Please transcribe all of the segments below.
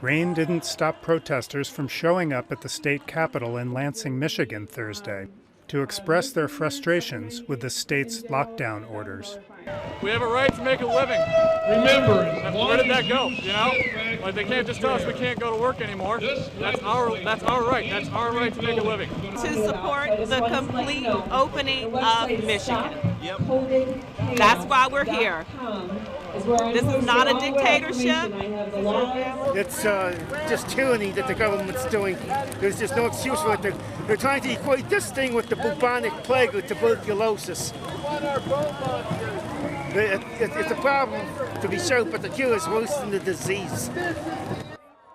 Rain didn't stop protesters from showing up at the state capitol in Lansing, Michigan Thursday to express their frustrations with the state's lockdown orders. We have a right to make a living. Remember, where did that go? You know, like they can't just tell us we can't go to work anymore. That's our right. That's our right to make a living. To support the complete opening of Michigan. Yep. That's why we're here. This is not a dictatorship. It's just tyranny that the government's doing. There's just no excuse for it. They're trying to equate this thing with the bubonic plague with tuberculosis. It's a problem, to be sure, but the cure is worse than the disease.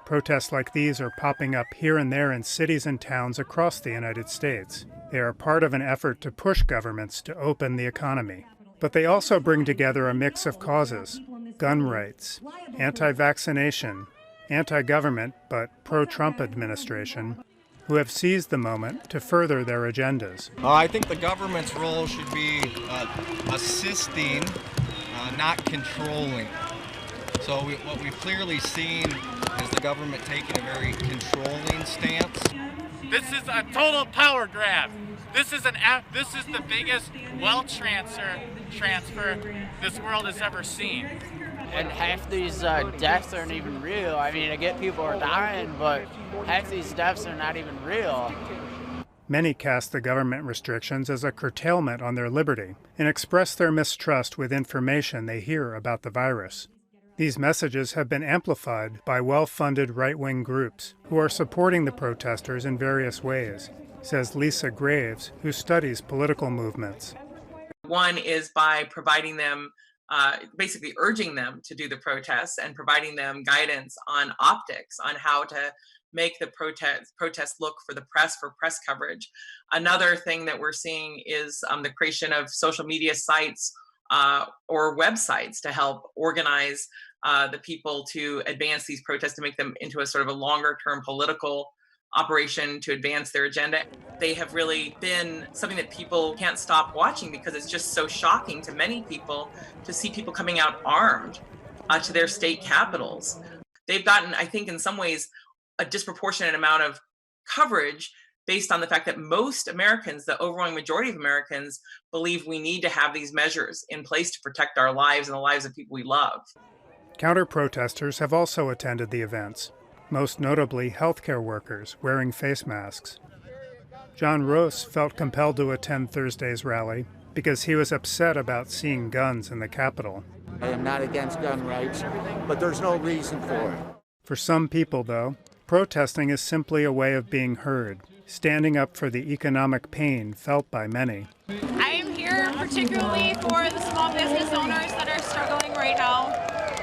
Protests like these are popping up here and there in cities and towns across the United States. They are part of an effort to push governments to open the economy. But they also bring together a mix of causes: gun rights, anti-vaccination, anti-government but pro-Trump administration, who have seized the moment to further their agendas. I think the government's role should be assisting, not controlling. So what we've clearly seen is the government taking a very controlling stance. This is a total power grab. This is the biggest wealth transfer this world has ever seen. And half these deaths aren't even real. I mean, I get people are dying, but half these deaths are not even real. Many cast the government restrictions as a curtailment on their liberty and express their mistrust with information they hear about the virus. These messages have been amplified by well-funded right-wing groups who are supporting the protesters in various ways, says Lisa Graves, who studies political movements. One is by providing them, basically urging them to do the protests and providing them guidance on optics, on how to make the protest look for the press, for press coverage. Another thing that we're seeing is the creation of social media sites or websites to help organize the people to advance these protests, to make them into a sort of a longer term political operation to advance their agenda. They have really been something that people can't stop watching because it's just so shocking to many people to see people coming out armed to their state capitals. They've gotten, I think, in some ways, a disproportionate amount of coverage based on the fact that most Americans, the overwhelming majority of Americans, believe we need to have these measures in place to protect our lives and the lives of people we love. Counter-protesters have also attended the events, most notably healthcare workers wearing face masks. John Ross felt compelled to attend Thursday's rally because he was upset about seeing guns in the Capitol. I am not against gun rights, but there's no reason for it. For some people, though, protesting is simply a way of being heard, standing up for the economic pain felt by many. I am here particularly for the small business owners that are struggling right now,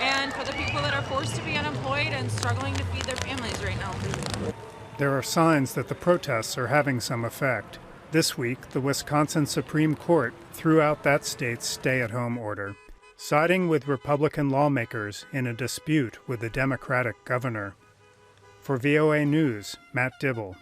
and for the people that are forced to be unemployed and struggling to feed their families right now. There are signs that the protests are having some effect. This week, the Wisconsin Supreme Court threw out that state's stay-at-home order, siding with Republican lawmakers in a dispute with the Democratic governor. For VOA News, Matt Dibble.